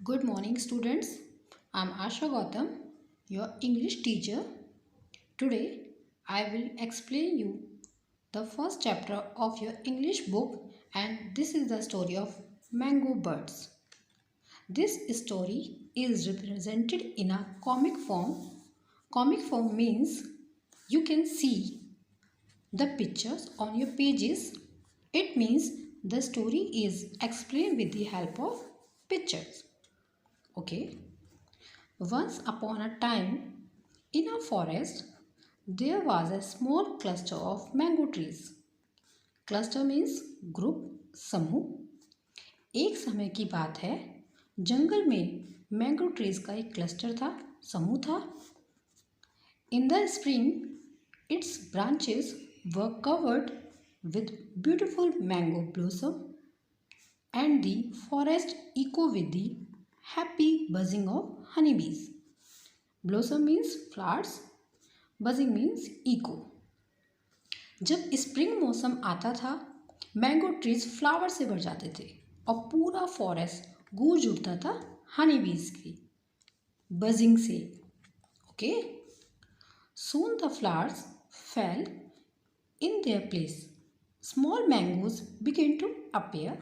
Good morning, students. I'm Asha Gautam, your English teacher. Today, I will explain you the first chapter of your English book, and this is the story of Mango Birds. This story is represented in a comic form. Comic form means you can see the pictures on your pages. It means the story is explained with the help of pictures. Okay. Once upon a time, in a forest, there was a small cluster of mango trees. Cluster means group, समूह. एक समय की बात है, जंगल में mango trees का एक cluster था, समूह था. In the spring, its branches were covered with beautiful mango blossom, and the forest echoed with the happy buzzing of honeybees. Blossom means flowers, buzzing means echo. जब स्प्रिंग मौसम आता था, mango trees flower से भर जाते थे और पूरा फॉरेस्ट गूंज उठता था हनी बीज की बजिंग से. Okay. Soon the flowers fell in their place. Small mangoes began to appear.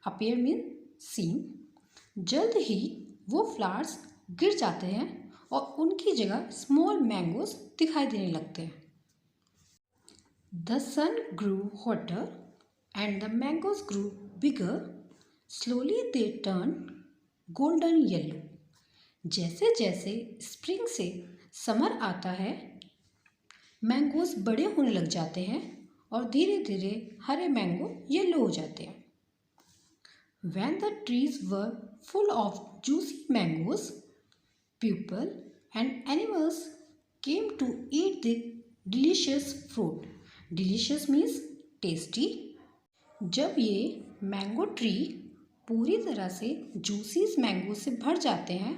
Appear means seen. जल्द ही वो फ्लावर्स गिर जाते हैं और उनकी जगह स्मॉल मैंगोज दिखाई देने लगते हैं. The sun grew hotter and the mangoes grew bigger. Slowly they turn golden yellow. जैसे जैसे स्प्रिंग से समर आता है, मैंगोज बड़े होने लग जाते हैं और धीरे धीरे हरे मैंगो येलो हो जाते हैं. When the trees were full of juicy mangoes, people and animals came to eat the delicious fruit. Delicious means tasty. जब ये मैंगो ट्री पूरी तरह से जूसी मैंगो से भर जाते हैं,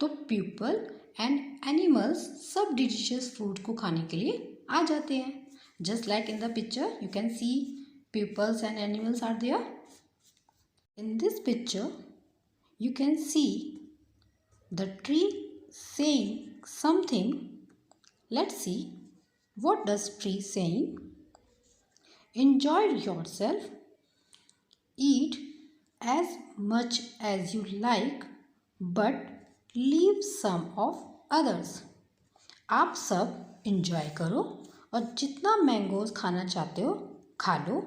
तो पीपल एंड एनिमल्स सब डिलीशियस फ्रूट को खाने के लिए आ जाते हैं. Just like in the picture you can see peoples and animals are there. In this picture, you can see the tree saying something. Let's see what does tree saying. Enjoy yourself. Eat as much as you like, but leave some of others. आप सब enjoy करो और जितना mangoes खाना चाहते हो खा लो,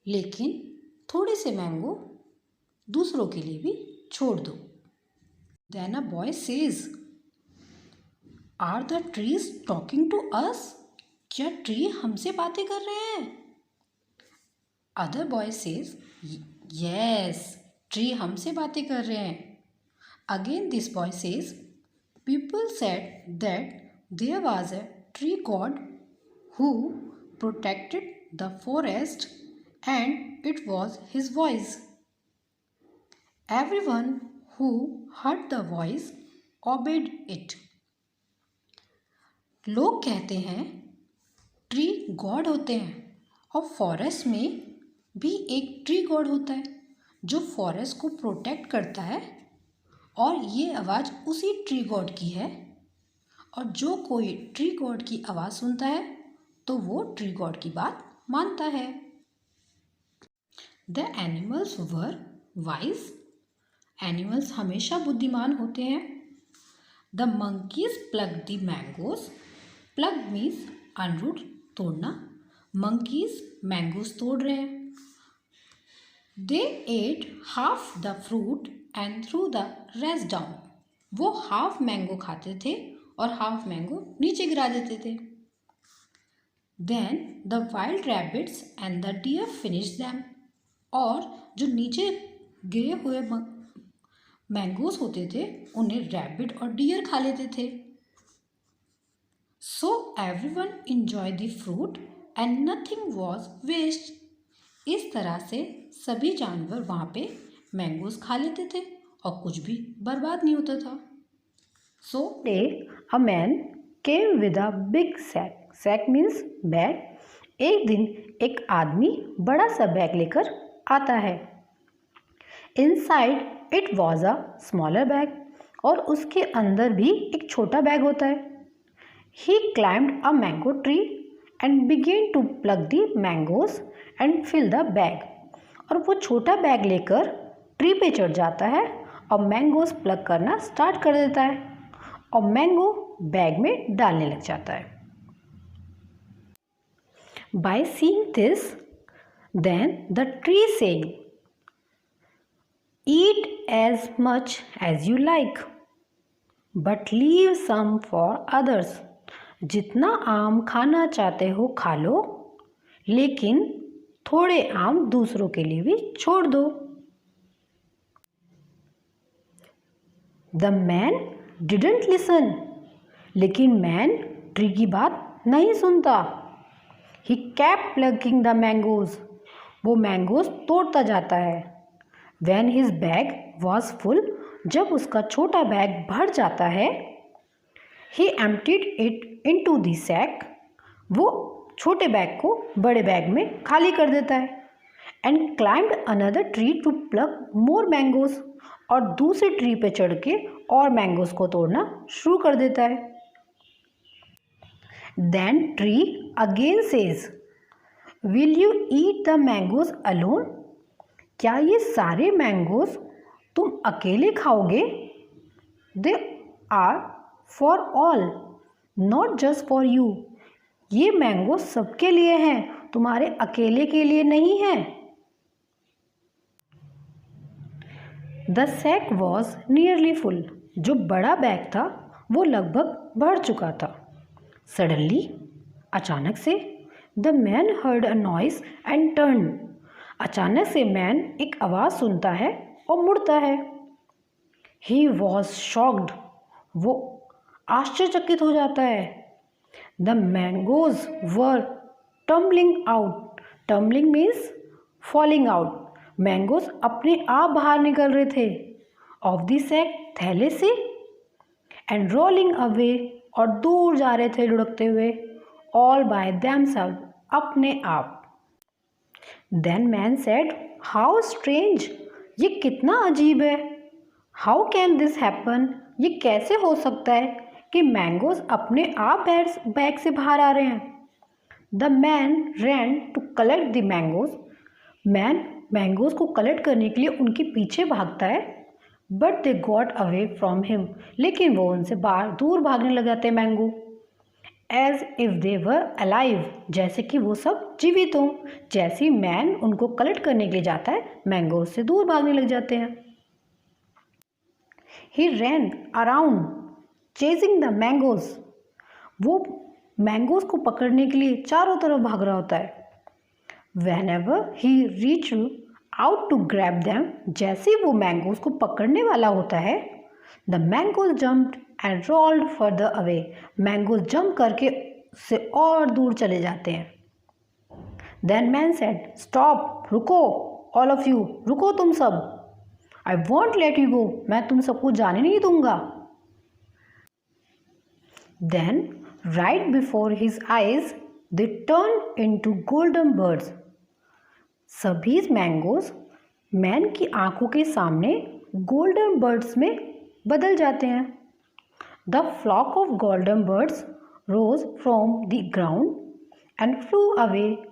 लेकिन थोड़े से मैंगो दूसरों के लिए भी छोड़ दो. Then a boy says, Are the trees talking to us? क्या ट्री हमसे बातें कर रहे हैं? Other boy says, Yes, tree हमसे बातें कर रहे हैं. Again this boy says, People said that there was a tree god who protected the forest and it was his voice. Everyone who heard the voice obeyed it. लोग कहते हैं tree God होते हैं और फॉरेस्ट में भी एक tree God होता है जो फॉरेस्ट को प्रोटेक्ट करता है, और ये आवाज़ उसी ट्री गॉड की है, और जो कोई ट्री गॉड की आवाज़ सुनता है तो वो ट्री गॉड की बात मानता है. The animals were wise. Animals हमेशा बुद्धिमान होते हैं. The monkeys plucked the mangoes. Pluck means unroot, तोड़ना. Monkeys mangoes तोड़ रहे हैं. They ate half the fruit and threw the rest down. वो हाफ मैंगो खाते थे और हाफ मैंगो नीचे गिरा देते थे. Then the wild rabbits and the deer finished them. और जो नीचे गिरे हुए मैंगोज होते थे उन्हें रैबिट और डियर खा लेते थे. So everyone enjoy the fruit and nothing was waste. इस तरह से सभी जानवर वहाँ पे मैंगोज खा लेते थे और कुछ भी बर्बाद नहीं होता था. So a man came with a big sack. Sack means bag. एक दिन एक आदमी बड़ा सा बैग लेकर आता है. Inside it was a smaller bag, और उसके अंदर भी एक छोटा बैग होता है. He climbed a mango tree and began to pluck the mangoes and fill the bag. और वो छोटा बैग लेकर ट्री पे चढ़ जाता है और मैंगोज प्लग करना स्टार्ट कर देता है और मैंगो बैग में डालने लग जाता है. By seeing this, then the tree saying, "Eat as much as you like, but leave some for others." जितना आम खाना चाहते हो खा लो, लेकिन थोड़े आम दूसरों के लिए भी छोड़ दो. The man didn't listen. लेकिन मैन ट्री की बात नहीं सुनता. He kept plucking the mangoes. वो मैंगोज तोड़ता जाता है. When his bag was full, जब उसका छोटा बैग भर जाता है, he emptied it into the sack. वो छोटे बैग को बड़े बैग में खाली कर देता है. And climbed another tree to pluck more mangoes. और दूसरे ट्री पे चढ़ के और मैंगोज को तोड़ना शुरू कर देता है. Then tree again says, "Will you eat the mangoes alone?" क्या ये सारे मैंगोज तुम अकेले खाओगे? They are for all, not just for you. ये मैंगो सबके लिए हैं, तुम्हारे अकेले के लिए नहीं हैं. The sack was nearly full. जो बड़ा बैग था वो लगभग भर चुका था. Suddenly, अचानक से, the man heard a noise and turned. अचानक से मैन एक आवाज़ सुनता है और मुड़ता है. He was shocked. वो आश्चर्यचकित हो जाता है. The mangoes were tumbling out. Tumbling means falling out. Mangoes अपने आप बाहर निकल रहे थे of the sack, थैले से, and rolling away, और दूर जा रहे थे लुढ़कते हुए, all by themselves, अपने आप. Then man said, "How strange! ये कितना अजीब है. How can this happen? ये कैसे हो सकता है कि मैंगोज अपने आप बैग से बाहर आ रहे हैं." The man ran to collect the mangoes. Man mangoes को कलेक्ट करने के लिए उनके पीछे भागता है. But they got away from him. लेकिन वो उनसे बाहर दूर भागने लग जाते हैं mango. As if they were alive. जैसे कि वो सब जीवित हों. जैसे मैन उनको कलेक्ट करने के लिए जाता है, मैंगोज से दूर भागने लग जाते हैं. ही रैन अराउंड चेजिंग द मैंगोज. वो मैंगोज को पकड़ने के लिए चारों तरफ भाग रहा होता है. Whenever he reached out to grab them, जैसे वो मैंगोज को पकड़ने वाला होता है, the mangoes jumped and rolled further away. Mangoes jump करके से और दूर चले जाते हैं. Then man said, "Stop, रुको, all of you, रुको तुम सब. I won't let you go. मैं तुम सबको जाने नहीं दूंगा." Then right before his eyes, they turned into golden birds. सभी मैंगोज मैन की आंखों के सामने गोल्डन बर्ड्स में बदल जाते हैं. The flock of golden birds rose from the ground and flew away.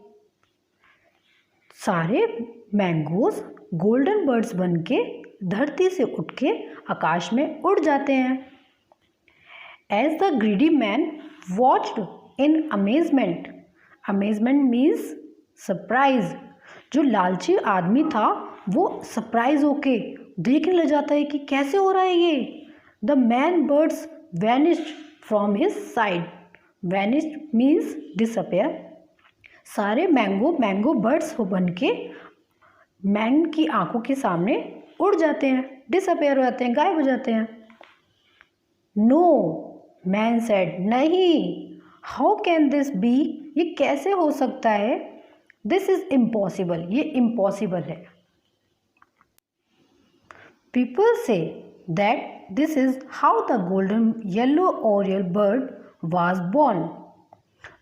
सारे मैंगोज गोल्डन बर्ड्स बन के धरती से उठ के आकाश में उड़ जाते हैं. As the greedy man watched in amazement. Amazement means surprise. जो लालची आदमी था वो सरप्राइज होके देखने लग जाता है कि कैसे हो रहा है ये. The man birds vanished from his side. Vanished means disappear. सारे मैंगो बर्ड्स हो बन के मैन की आंखों के सामने उड़ जाते हैं, डिसअपेयर हो जाते हैं, गायब हो जाते हैं. नो, मैन सेड, नहीं. How can this be. ये कैसे हो सकता है. This is impossible. ये इम्पॉसिबल है. People say that this is how the golden yellow oriole bird was born.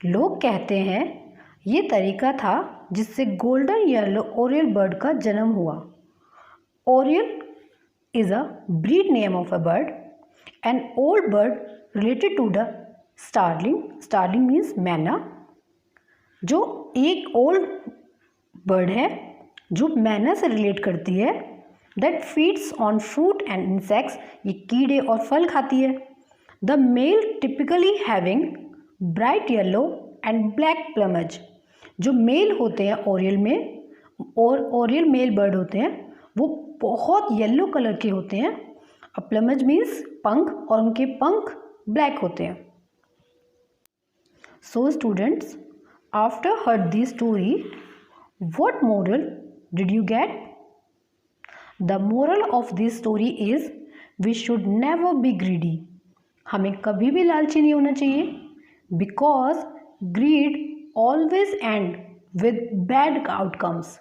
लोग कहते हैं ये तरीका था जिससे गोल्डन येलो ओरियल बर्ड का जन्म हुआ. Oriole is a breed name of a bird, an old bird related to the starling. Starling means मैना, जो एक ओल्ड बर्ड है जो मैना से रिलेट करती है. That feeds on fruit and insects, ये कीड़े और फल खाती है. The male typically having bright yellow and black plumes, जो मेल होते हैं ओरियल में, और ओरियल मेल बर्ड होते हैं वो बहुत येलो कलर के होते हैं. प्लमज मीन्स पंख, और उनके पंख ब्लैक होते हैं. So students, after heard this story, what moral did you get? The moral of this story is we should never be greedy. हमें कभी भी लालची नहीं होना चाहिए, because greed always end with bad outcomes,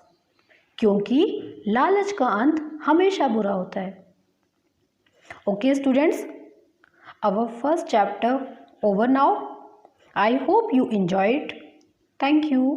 क्योंकि लालच का अंत हमेशा बुरा होता है. Okay students, our first chapter over now. I hope you enjoyed. Thank you.